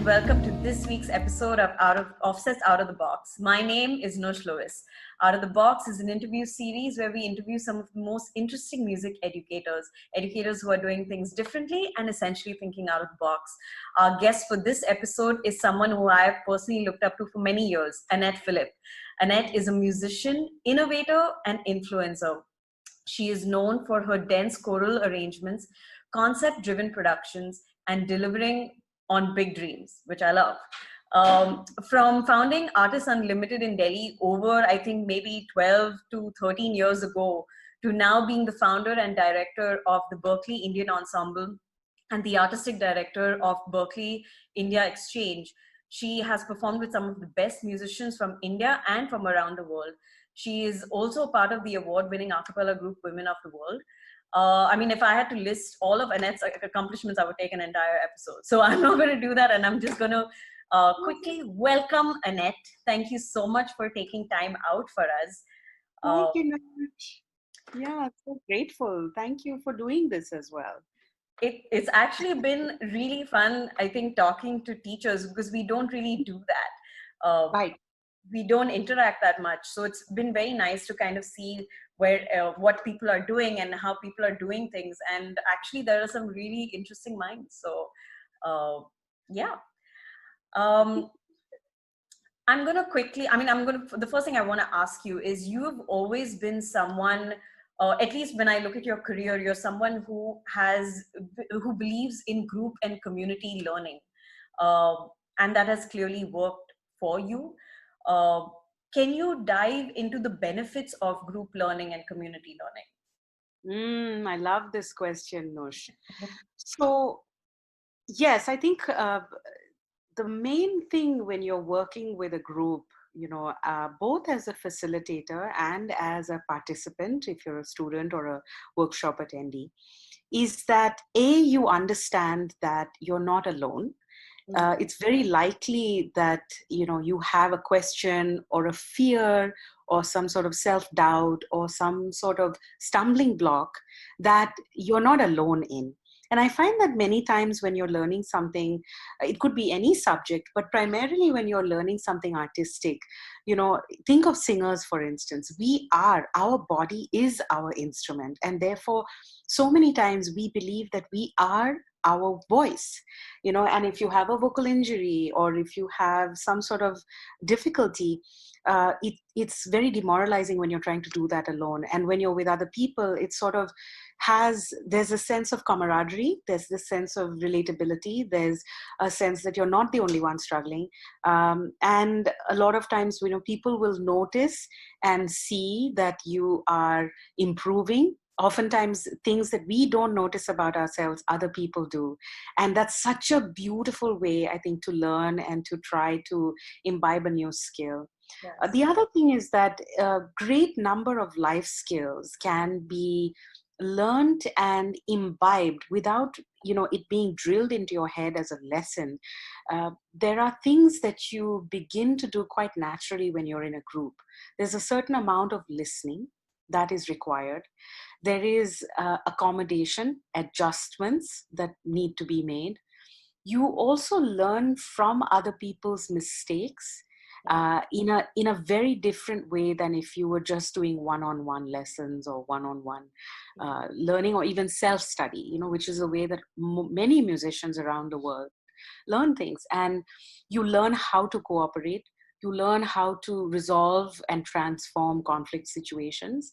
and welcome to this week's episode of OffSet's Out of the Box. My name is Nush Lewis. Out of the Box is an interview series where we interview some of the most interesting music educators who are doing things differently and essentially thinking out of the box. Our guest for this episode is someone who I have personally looked up to for many years, Annette Philip. Annette is a musician, innovator, and influencer. She is known for her dense choral arrangements, concept-driven productions, and delivering on big dreams, which I love. From founding Artists Unlimited in Delhi over, I think, maybe 12 to 13 years ago, to now being the founder and director of the Berklee Indian Ensemble and the artistic director of Berklee India Exchange, she has performed with some of the best musicians from India and from around the world. She is also part of the award-winning a cappella group Women of the World. If I had to list all of Annette's accomplishments, I would take an entire episode. So I'm not going to do that, and I'm just going to quickly welcome Annette. Thank you so much for taking time out for us. Thank you, Nash. Yeah, so grateful. Thank you for doing this as well. It's actually been really fun, I think, talking to teachers because we don't really do that. Right. We don't interact that much. So it's been very nice to kind of see what people are doing and how people are doing things. And actually there are some really interesting minds. So yeah. I'm going to quickly, the first thing I want to ask you is you've always been someone, at least when I look at your career, you're someone who believes in group and community learning. And that has clearly worked for you. Can you dive into the benefits of group learning and community learning? I love this question, Nush. So, yes, I think the main thing when you're working with a group, both as a facilitator and as a participant, if you're a student or a workshop attendee, is that you understand that you're not alone. It's very likely that you have a question or a fear or some sort of self-doubt or some sort of stumbling block that you're not alone in. And I find that many times when you're learning something, it could be any subject, but primarily when you're learning something artistic, think of singers, for instance. Our body is our instrument. And therefore, so many times we believe that we are our voice, and if you have a vocal injury or if you have some sort of difficulty, it's very demoralizing when you're trying to do that alone. And when you're with other people, it sort of there's a sense of camaraderie, there's this sense of relatability, there's a sense that you're not the only one struggling. And a lot of times, people will notice and see that you are improving. Oftentimes, things that we don't notice about ourselves, other people do. And that's such a beautiful way, I think, to learn and to try to imbibe a new skill. Yes. The other thing is that a great number of life skills can be learned and imbibed without it being drilled into your head as a lesson. There are things that you begin to do quite naturally when you're in a group. There's a certain amount of listening that is required. There is accommodation, adjustments that need to be made. You also learn from other people's mistakes in a very different way than if you were just doing one-on-one lessons or one-on-one learning, or even self-study, which is a way that many musicians around the world learn things. And you learn how to cooperate. You learn how to resolve and transform conflict situations.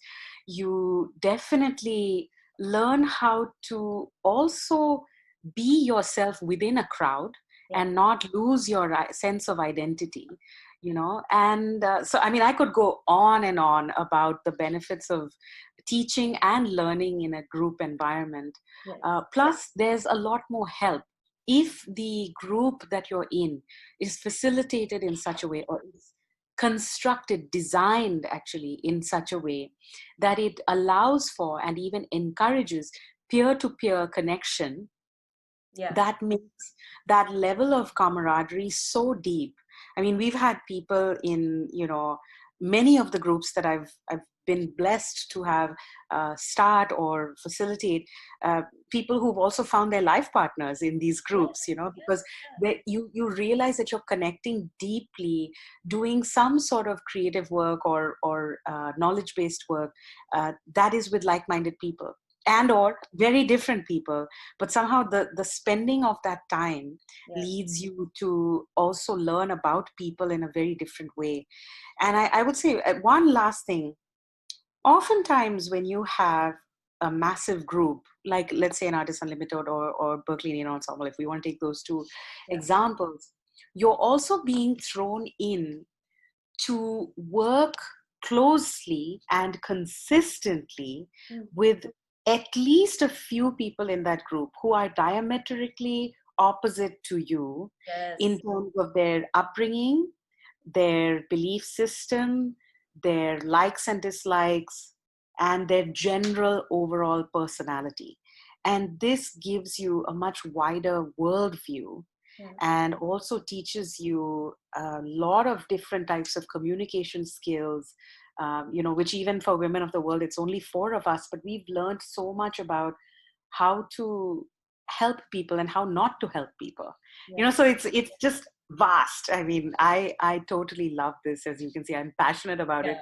You definitely learn how to also be yourself within a crowd and not lose your sense of identity, And so, I could go on and on about the benefits of teaching and learning in a group environment. Yes. Plus, there's a lot more help. If the group that you're in is facilitated in such a way, or is constructed, designed actually in such a way that it allows for and even encourages peer-to-peer connection, that makes that level of camaraderie so deep. We've had people in, many of the groups that I've been blessed to have start or facilitate people who've also found their life partners in these groups, because you realize that you're connecting deeply, doing some sort of creative work or knowledge-based work that is with like-minded people and or very different people, but somehow the spending of that time leads you to also learn about people in a very different way. And I would say one last thing. Oftentimes when you have a massive group, like let's say an Artists Unlimited or Berklee Indian Ensemble, if we want to take those two examples, you're also being thrown in to work closely and consistently with at least a few people in that group who are diametrically opposite to you in terms of their upbringing, their belief system, their likes and dislikes, and their general overall personality. And this gives you a much wider worldview and also teaches you a lot of different types of communication skills, which even for women of the world, it's only 4 of us, but we've learned so much about how to help people and how not to help people. So it's just vast. I mean, I totally love this. As you can see, I'm passionate about it.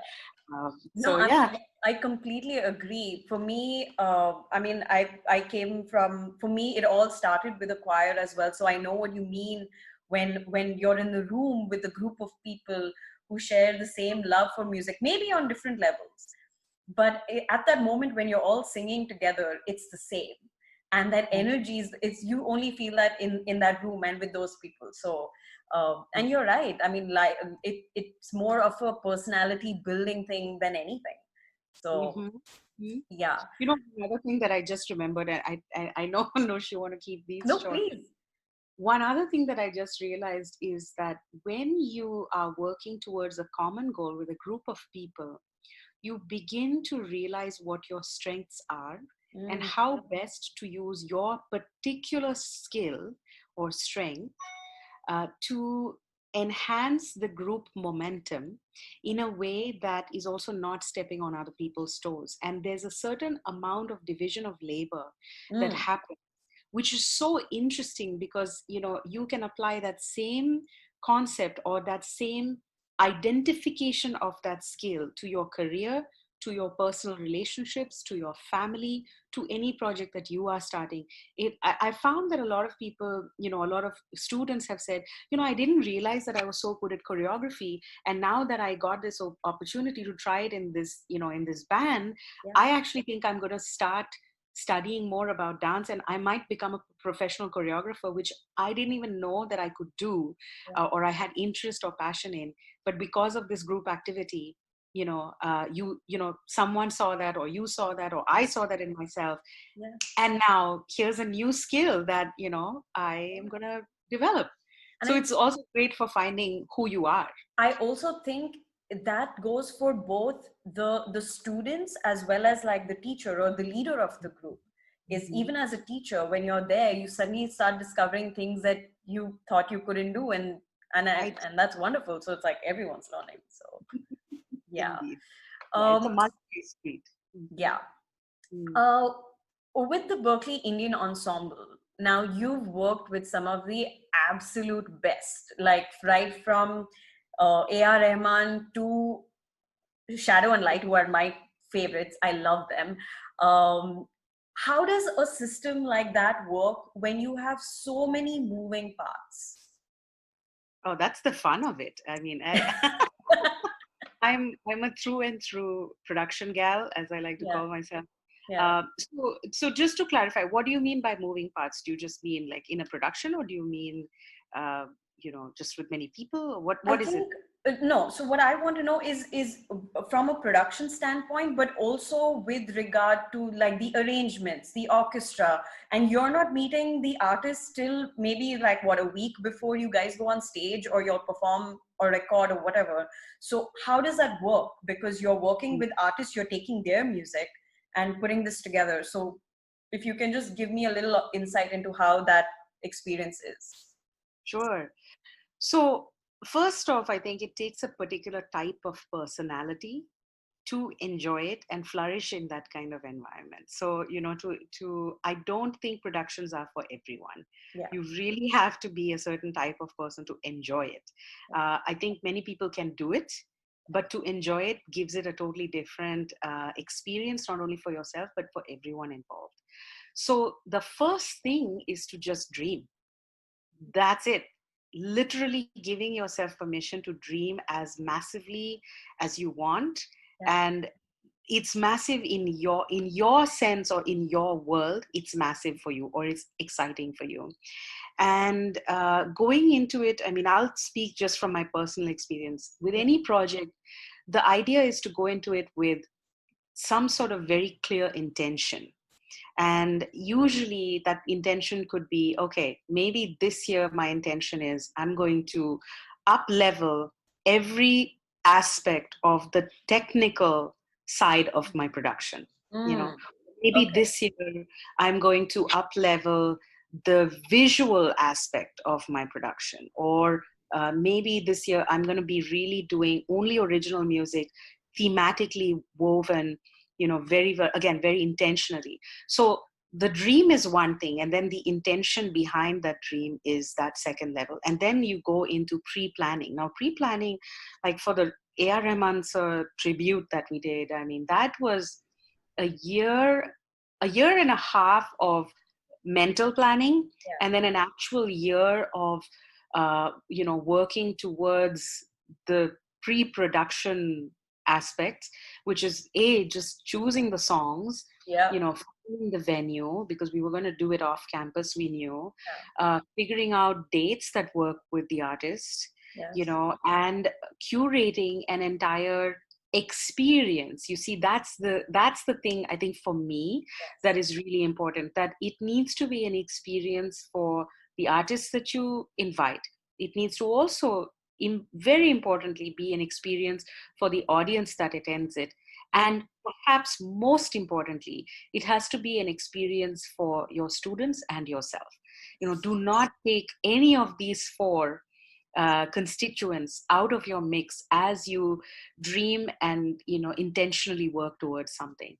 I completely agree. For me, I mean, I came from, for me, it all started with a choir as well. So I know what you mean when you're in the room with a group of people who share the same love for music, maybe on different levels. But at that moment when you're all singing together, it's the same. And that energy it's you only feel that in that room and with those people. So and you're right. I mean, like it's more of a personality building thing than anything. So yeah. Another thing that I just remembered, and I know Nosh, you want to keep these No, short. please. One other thing that I just realized is that when you are working towards a common goal with a group of people, you begin to realize what your strengths are and how best to use your particular skill or strength to enhance the group momentum in a way that is also not stepping on other people's toes. And there's a certain amount of division of labor that happens, which is so interesting because you can apply that same concept or that same identification of that skill to your career, to your personal relationships, to your family, to any project that you are starting. I found that a lot of people, a lot of students have said, I didn't realize that I was so good at choreography, and now that I got this opportunity to try it in this, in this band, I actually think I'm going to start studying more about dance, and I might become a professional choreographer, which I didn't even know that I could do, or I had interest or passion in. But because of this group activity, someone saw that, or you saw that, or I saw that in myself, and now here's a new skill that I am going to develop. So it's also great for finding who you are. I also think that goes for both the students as well as like the teacher or the leader of the group. Is even as a teacher, when you're there, you suddenly start discovering things that you thought you couldn't do, and that's wonderful. So it's like everyone's learning. So yeah. Indeed. It's a multi street. Yeah. With the Berklee Indian Ensemble, now you've worked with some of the absolute best, like right from A.R. Rahman to Shadow and Light, who are my favorites. I love them. How does a system like that work when you have so many moving parts? Oh, that's the fun of it. I mean, I'm a through and through production gal, as I like to call myself. So just to clarify, what do you mean by moving parts? Do you just mean like in a production, or do you mean just with many people? What is it? No. So what I want to know is from a production standpoint, but also with regard to like the arrangements, the orchestra, and you're not meeting the artist till maybe like what, a week before you guys go on stage or you'll perform or record or whatever. So how does that work? Because you're working with artists, you're taking their music and putting this together. So if you can just give me a little insight into how that experience is. Sure. So first off, I think it takes a particular type of personality to enjoy it and flourish in that kind of environment. So, I don't think productions are for everyone. Yeah. You really have to be a certain type of person to enjoy it. I think many people can do it, but to enjoy it gives it a totally different experience, not only for yourself, but for everyone involved. So the first thing is to just dream. That's it. Literally giving yourself permission to dream as massively as you want. Yeah. And it's massive in your sense, or in your world, it's massive for you, or it's exciting for you. And going into it, I mean, I'll speak just from my personal experience with any project. The idea is to go into it with some sort of very clear intention. And usually that intention could be, okay, maybe this year my intention is I'm going to up level every aspect of the technical side of my production. You know, Mm. maybe Okay. this year I'm going to up level the visual aspect of my production. Or maybe this year I'm going to be really doing only original music, thematically woven, again, very intentionally. So the dream is one thing, and then the intention behind that dream is that second level. And then you go into pre-planning. Now, pre-planning, like for the A.R. Rahman's tribute that we did, I mean, that was a year, a year and a half of mental planning, Yeah. and then an actual year of, working towards the pre-production aspects, which is just choosing the songs, Yeah. finding the venue, because we were going to do it off campus, we knew, Yeah. figuring out dates that work with the artist, Yes. and curating an entire experience. You see, that's the thing, I think, for me, Yes. that is really important, that it needs to be an experience for the artists that you invite. It needs to also, very importantly, be an experience for the audience that attends it. Mm. And perhaps most importantly, it has to be an experience for your students and yourself. Do not take any of these four constituents out of your mix as you dream and intentionally work towards something.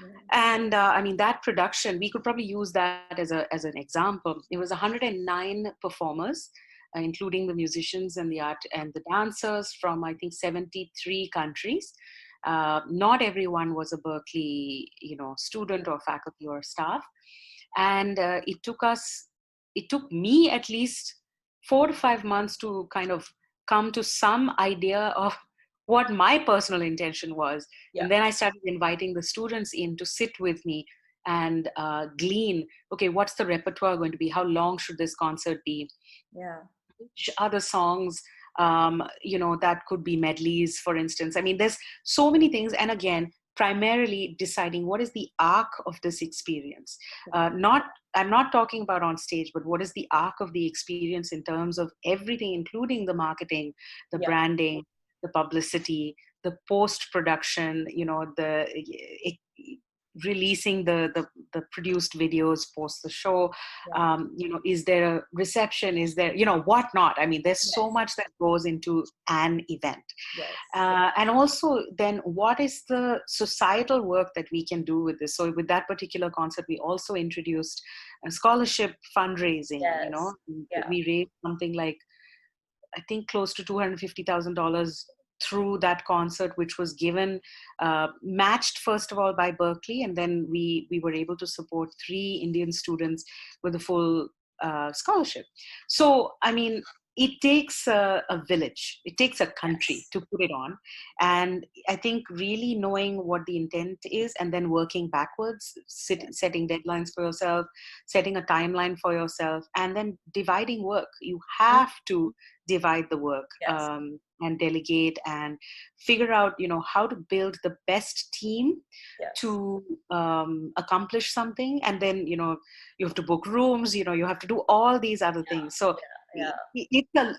Yes. And I mean, that production, we could probably use that as an example. It was 109 performers, including the musicians and the art and the dancers from, I think, 73 countries. Not everyone was a Berklee student or faculty or staff. And it took me at least 4 to 5 months to kind of come to some idea of what my personal intention was. Yeah. And then I started inviting the students in to sit with me and glean, okay, what's the repertoire going to be? How long should this concert be? Yeah. Which other songs, that could be medleys, for instance. I mean, there's so many things. And again, primarily deciding what is the arc of this experience. I'm not talking about on stage, but what is the arc of the experience in terms of everything, including the marketing, the Yeah. branding, the publicity, the post-production, releasing the produced videos post the show. Yeah. Is there a reception? Is there, whatnot? I mean, there's so Yes. much that goes into an event. Yes. And also, then what is the societal work that we can do with this? So with that particular concert, we also introduced a scholarship fundraising. Yes. Yeah. We raised something like, I think, close to $250,000 through that concert, which was given, matched first of all by Berklee, and then we were able to support 3 Indian students with a full scholarship. So, I mean, it takes a village, it takes a country Yes. to put it on. And I think really knowing what the intent is, and then working backwards, setting deadlines for yourself, setting a timeline for yourself, and then dividing work. You Mm. have to divide the work, Yes. and delegate, and figure out how to build the best team Yes. to accomplish something. And then you have to book rooms, you have to do all these other things. So Yeah.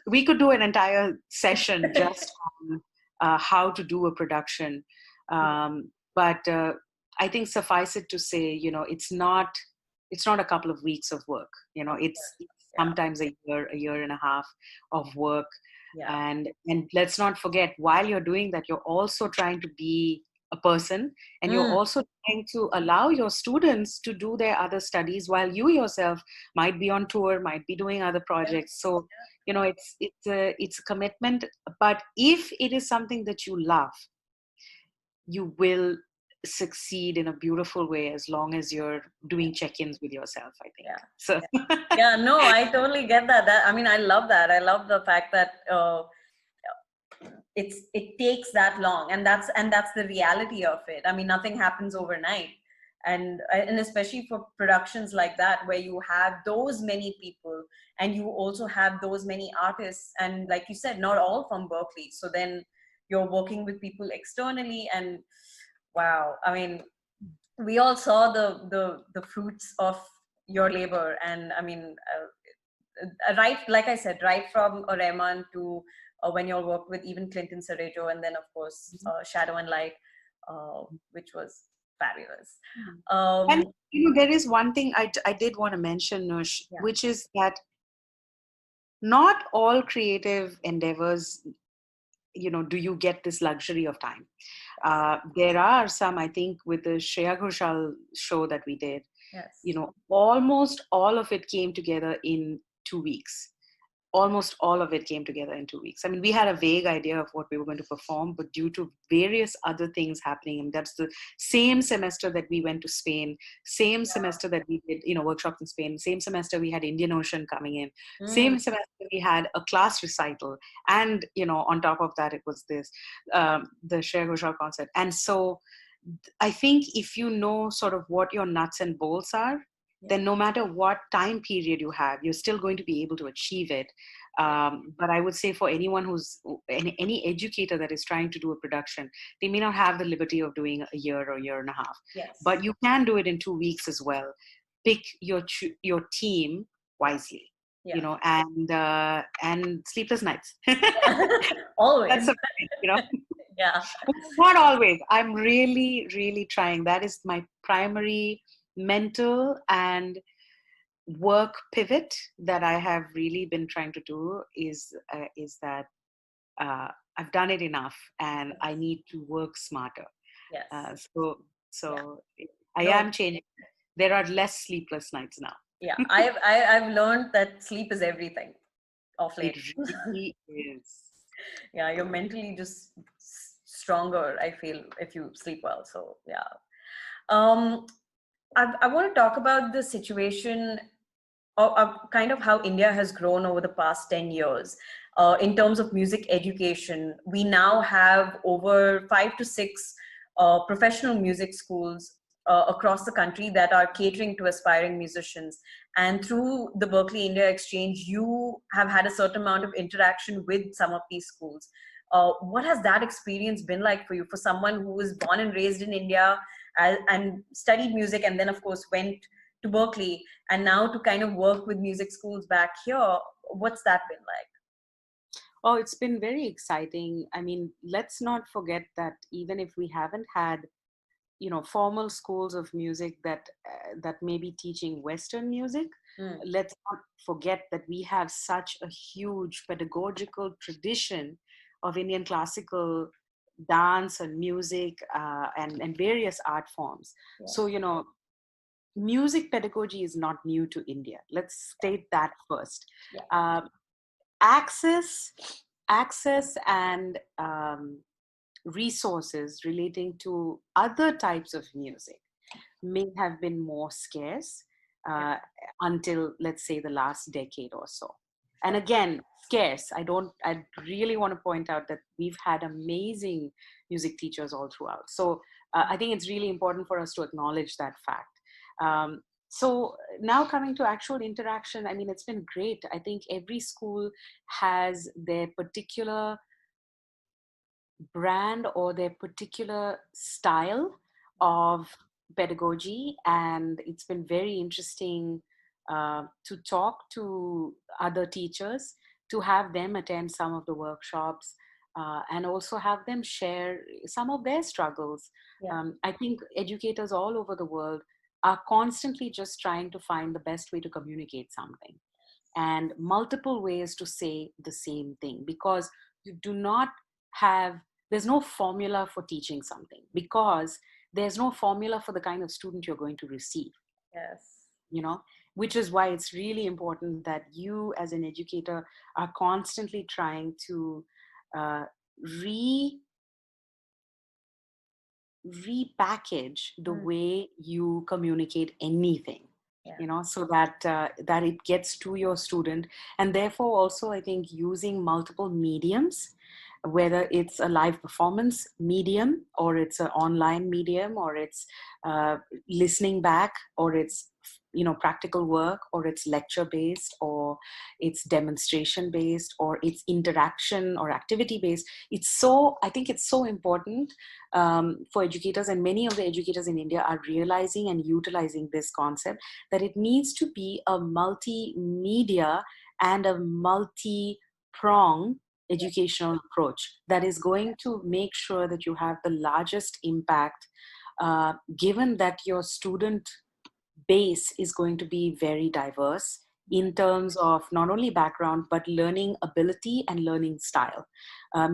we could do an entire session just on how to do a production. But I think suffice it to say, it's not a couple of weeks of work. Of It's course. Yeah. sometimes a year and a half of work. Yeah. And let's not forget, while you're doing that, you're also trying to be a person, and you're Mm. also trying to allow your students to do their other studies while you yourself might be on tour, might be doing other projects. So it's a commitment. But if it is something that you love, you will succeed in a beautiful way as long as you're doing check-ins with yourself, I think. Yeah. So Yeah, no, I totally get that. I mean, I love that. I love the fact that it takes that long, and that's the reality of it. I mean, nothing happens overnight, and especially for productions like that where you have those many people and you also have those many artists, and like you said, not all from Berklee. So then you're working with people externally, and wow, I mean, we all saw the fruits of your labor. And I mean, right, like I said, right from Rahman to when you all worked with even Clinton Cerejo, and then of course Shadow and Light, which was fabulous. and um there is one thing I did want to mention, Nush, yeah. which is that not all creative endeavors, do you get this luxury of time. There are some, I think, with the Shreya Ghoshal show that we did, Yes. almost all of it came together in 2 weeks. Almost all of it came together in 2 weeks. I mean, we had a vague idea of what we were going to perform, but due to various other things happening, and that's the same semester that we went to Spain, same semester that we did, workshops in Spain, same semester we had Indian Ocean coming in, Mm. same semester we had a class recital, and, on top of that, it was this, the Shreya Ghoshal concert. And so I think if you know sort of what your nuts and bolts are, Yeah. then no matter what time period you have, you're still going to be able to achieve it. But I would say for anyone any educator that is trying to do a production, they may not have the liberty of doing a year or year and a half, Yes. but you can do it in 2 weeks as well. Pick your team wisely, Yeah. and sleepless nights. Always. That's a Yeah. not always. I'm really, really trying. That is my primary mental and work pivot that I have really been trying to do is that I've done it enough and I need to work smarter. Yes. Uh, so Yeah. so I No. am changing. There are less sleepless nights now. Yeah. I've learned that sleep is everything of It late. really is. Yeah, you're mentally just stronger, I feel, if you sleep well. So yeah. um I want to talk about the situation of kind of how India has grown over the past 10 years. In terms of music education, we now have over 5 to 6 professional music schools across the country that are catering to aspiring musicians. And through the Berklee India Exchange, you have had a certain amount of interaction with some of these schools. What has that experience been like for you, for someone who was born and raised in India and studied music, and then, of course, went to Berklee, and now to kind of work with music schools back here? What's that been like? Oh, it's been very exciting. I mean, let's not forget that even if we haven't had formal schools of music that may be teaching Western music, Mm. let's not forget that we have such a huge pedagogical tradition of Indian classical dance and music, and various art forms. Yeah. So music pedagogy is not new to India. Let's state that first. Yeah. Uh, access access and resources relating to other types of music may have been more scarce Yeah. uh, until, let's say, the last decade or so. And Sure. again, scarce. I really want to point out that we've had amazing music teachers all throughout. So I think it's really important for us to acknowledge that fact. So now coming to actual interaction, I mean, it's been great. I think every school has their particular brand or their particular style of pedagogy, and it's been very interesting to talk to other teachers, to have them attend some of the workshops, and also have them share some of their struggles. Yeah. I think educators all over the world are constantly just trying to find the best way to communicate something, and multiple ways to say the same thing, because you do not have there's no formula for teaching something, because there's no formula for the kind of student you're going to receive, Yes. you know, which is why it's really important that you as an educator are constantly trying to uh, re repackage the Mm. way you communicate anything, Yeah. you know, so that that it gets to your student. And therefore also, I think, using multiple mediums, whether it's a live performance medium, or it's an online medium, or it's uh, listening back, or it's, you know, practical work, or it's lecture based, or it's demonstration based, or it's interaction or activity based. It's so, I think it's so important for educators, and many of the educators in India are realizing and utilizing this concept, that it needs to be a multimedia and a multi-prong Yeah. educational approach that is going to make sure that you have the largest impact, given that your student base is going to be very diverse in terms of not only background but learning ability and learning style,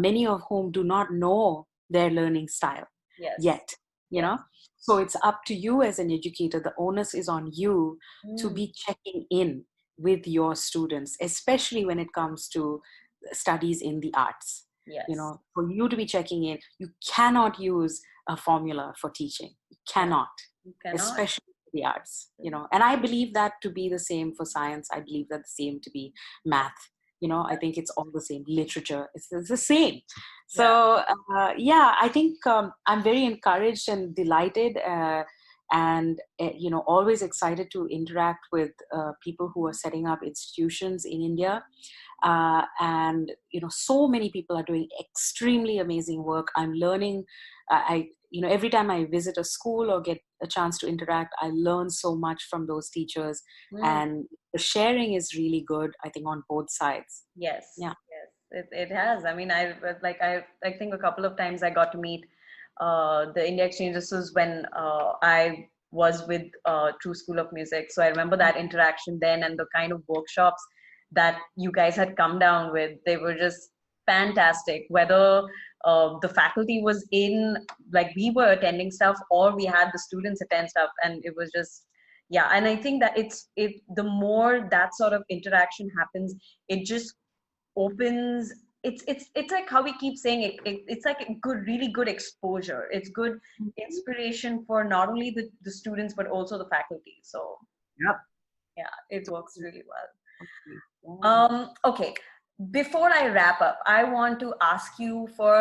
many of whom do not know their learning style Yes. yet, you know. Yes. So it's up to you as an educator, the onus is on you to Mm. be checking in with your students, especially when it comes to studies in the arts. You Yes. know, for you to be checking in, you cannot use a formula for teaching. You Yeah. cannot, You cannot. especially the arts, you know. And I believe that to be the same for science. I believe that the same to be math. You know, I think it's all the same. Literature, it's the same. Yeah. So yeah, I think I'm very encouraged and delighted, and you know, always excited to interact with people who are setting up institutions in India. And you know, so many people are doing extremely amazing work. I'm learning. I You know, every time I visit a school or get a chance to interact, I learn so much from those teachers, Mm. and the sharing is really good, I think, on both sides. Yes. Yeah. Yes. It has. I mean, I think a couple of times I got to meet the India Exchange. This was when I was with True School of Music. So I remember that interaction then, and the kind of workshops that you guys had come down with. They were just fantastic. Whether the faculty was in, like we were attending stuff, or we had the students attend stuff, and it was just, yeah. And I think that the more that sort of interaction happens, it just opens, it's like how we keep saying it's like a good, really good exposure. It's good inspiration for not only the students but also the faculty. So Yep. yeah, it works really well. Okay. Yeah. Okay, before I wrap up, I want to ask you for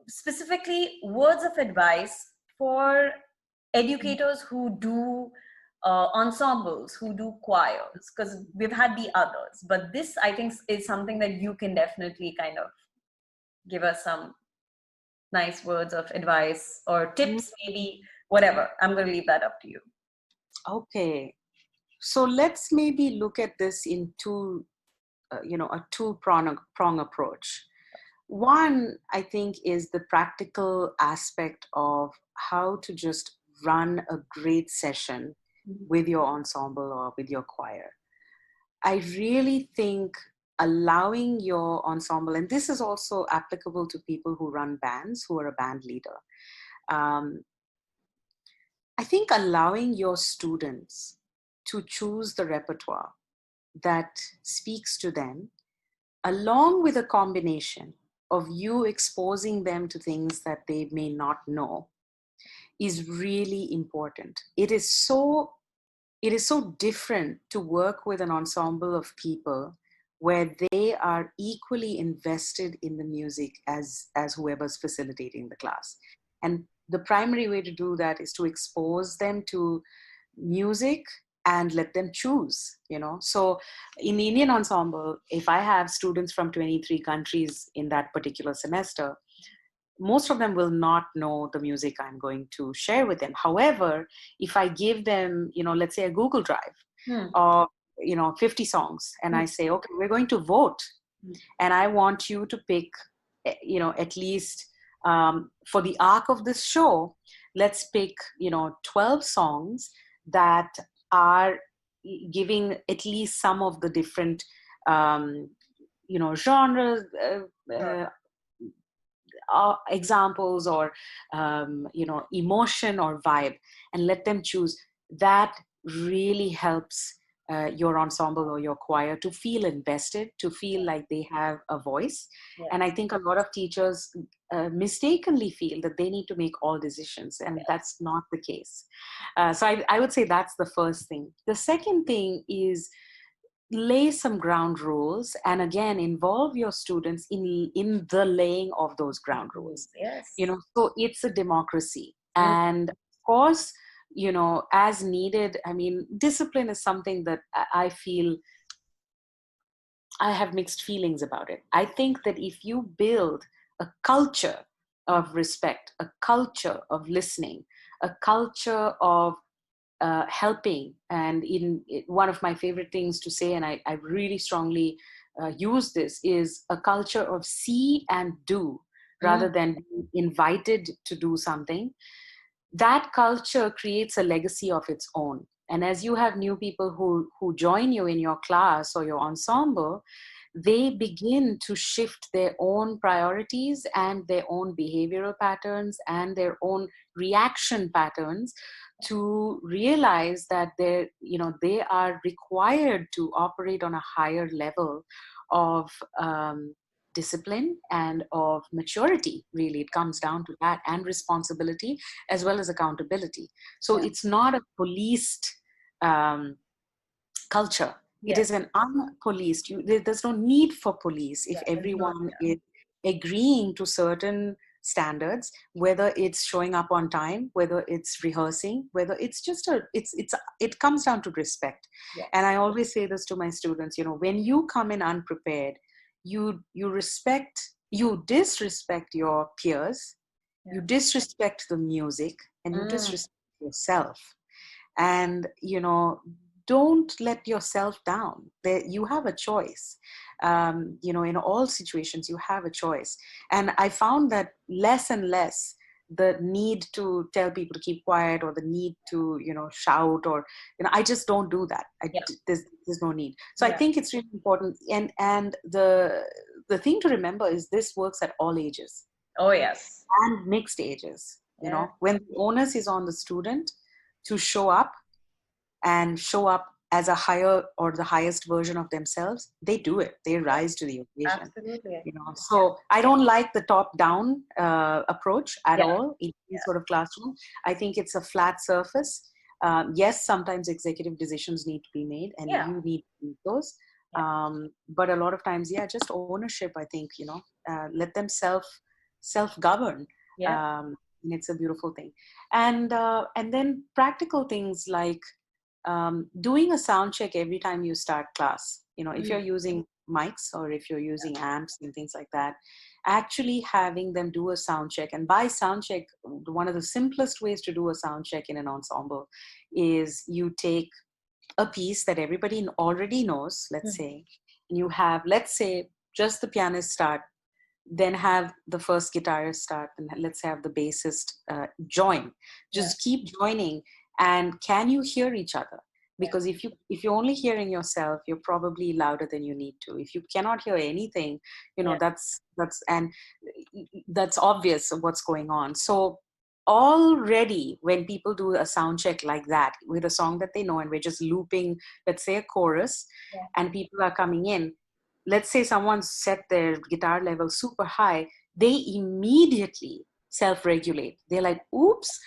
specifically words of advice for educators who do ensembles, who do choirs, because we've had the others, but this I think is something that you can definitely kind of give us some nice words of advice or Mm, tips, maybe, whatever. I'm going to leave that up to you. okay. So let's maybe look at this in two, you know, a two prong approach. One, I think, is the practical aspect of how to just run a great session with your ensemble or with your choir. I really think allowing your ensemble, and this is also applicable to people who run bands, who are a band leader. Um, I think allowing your students to choose the repertoire that speaks to them, along with a combination of you exposing them to things that they may not know, is really important. It is so different to work with an ensemble of people where they are equally invested in the music as whoever's facilitating the class. And the primary way to do that is to expose them to music and let them choose, you know. So in the Indian ensemble, if I have students from 23 countries in that particular semester, most of them will not know the music I'm going to share with them. However, if I give them, you know, let's say a Google Drive Hmm. of, you know, 50 songs, and I say, okay, we're going to vote, Hmm. and I want you to pick, you know, at least for the arc of this show, let's pick, you know, 12 songs that are giving at least some of the different, you know, genres, Sure. examples or emotion or vibe, and let them choose. That really helps your ensemble or your choir to feel invested, to feel like they have a voice. Yes. And I think a lot of teachers mistakenly feel that they need to make all decisions, and Yes. that's not the case. So I would say that's the first thing. The second thing is lay some ground rules, and again involve your students in the laying of those ground rules. Yes. So it's a democracy. Mm. And of course, as needed, I mean, discipline is something that I feel I have mixed feelings about it. I think that if you build a culture of respect, a culture of listening, a culture of helping, and one of my favorite things to say, and I really strongly use this, is a culture of see and do rather than being invited to do something. That culture creates a legacy of its own. And as you have new people who join you in your class or your ensemble, they begin to shift their own priorities and their own behavioral patterns and their own reaction patterns to realize that they are required to operate on a higher level of discipline and of maturity. Really, it comes down to that, and responsibility as well as accountability. So Yeah. it's not a policed culture. It Yes. is an unpoliced. There's no need for police if Yeah. There's not. everyone is agreeing to certain standards, whether it's showing up on time, whether it's rehearsing, whether it's just it comes down to respect. Yes. And I always say this to my students, when you come in unprepared, you disrespect your peers, Yeah. you disrespect the music, and you disrespect yourself. And don't let yourself down. You have a choice. In all situations you have a choice. And I found that less and less the need to tell people to keep quiet, or the need to shout, or I just don't do that. Yeah. There's no need. So I Yeah. think it's really important. And the thing to remember is this works at all ages Oh, yes. and mixed ages. Yeah. When the onus is on the student to show up and show up as a higher or the highest version of themselves, they do it. They rise to the occasion. Absolutely. So I don't like the top-down approach at Yeah. all in any sort of classroom. I think it's a flat surface. Yes, sometimes executive decisions need to be made, and you need to make those. But a lot of times, just ownership. I think let them self-govern. Yeah. And it's a beautiful thing. And then practical things like doing a sound check every time you start class. If you're using mics or if you're using amps and things like that, actually having them do a sound check. And by sound check, one of the simplest ways to do a sound check in an ensemble is you take a piece that everybody already knows, let's say, and you have, let's say, just the pianist start, then have the first guitarist start, and let's have the bassist join. Just keep joining. And can you hear each other? Because if you're only hearing yourself, you're probably louder than you need to. If you cannot hear anything, that's obvious of what's going on. So already when people do a sound check like that with a song that they know, and we're just looping, let's say, a chorus, and people are coming in, let's say someone set their guitar level super high, they immediately self-regulate. They're like, oops,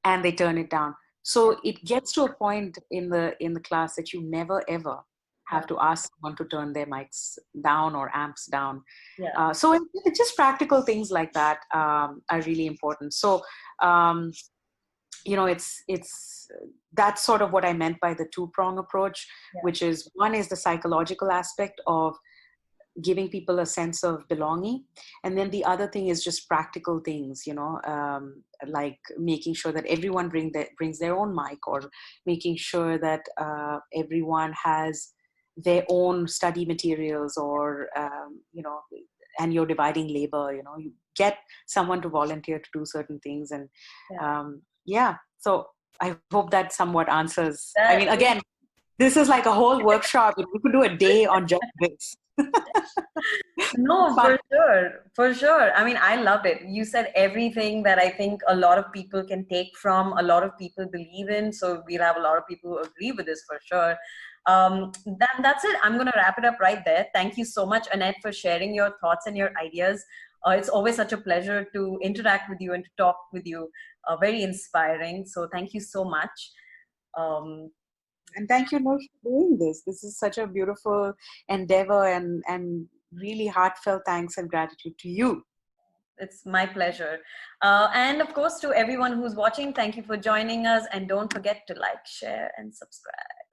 and they turn it down. So it gets to a point in the class that you never ever have to ask someone to turn their mics down or amps down. So it's just practical things like that are really important. So it's that's sort of what I meant by the two-prong approach, which is, one is the psychological aspect of giving people a sense of belonging, and then the other thing is just practical things, like making sure that everyone brings their own mic, or making sure that everyone has their own study materials, or and you're dividing labor. You get someone to volunteer to do certain things, and so I hope that somewhat answers. I mean, again, this is like a whole workshop. We could do a day on just this. No, Fun. for sure. I mean, I loved it. You said everything that I think a lot of people can take from, a lot of people believe in. So we'll have a lot of people who agree with this for sure. That's it. I'm going to wrap it up right there. Thank you so much, Annette, for sharing your thoughts and your ideas. It's always such a pleasure to interact with you and to talk with you. Very inspiring. So thank you so much. Um, And thank you, Noor, for doing this. This is such a beautiful endeavor, and really heartfelt thanks and gratitude to you. It's my pleasure. And of course, to everyone who's watching, thank you for joining us. And don't forget to like, share, and subscribe.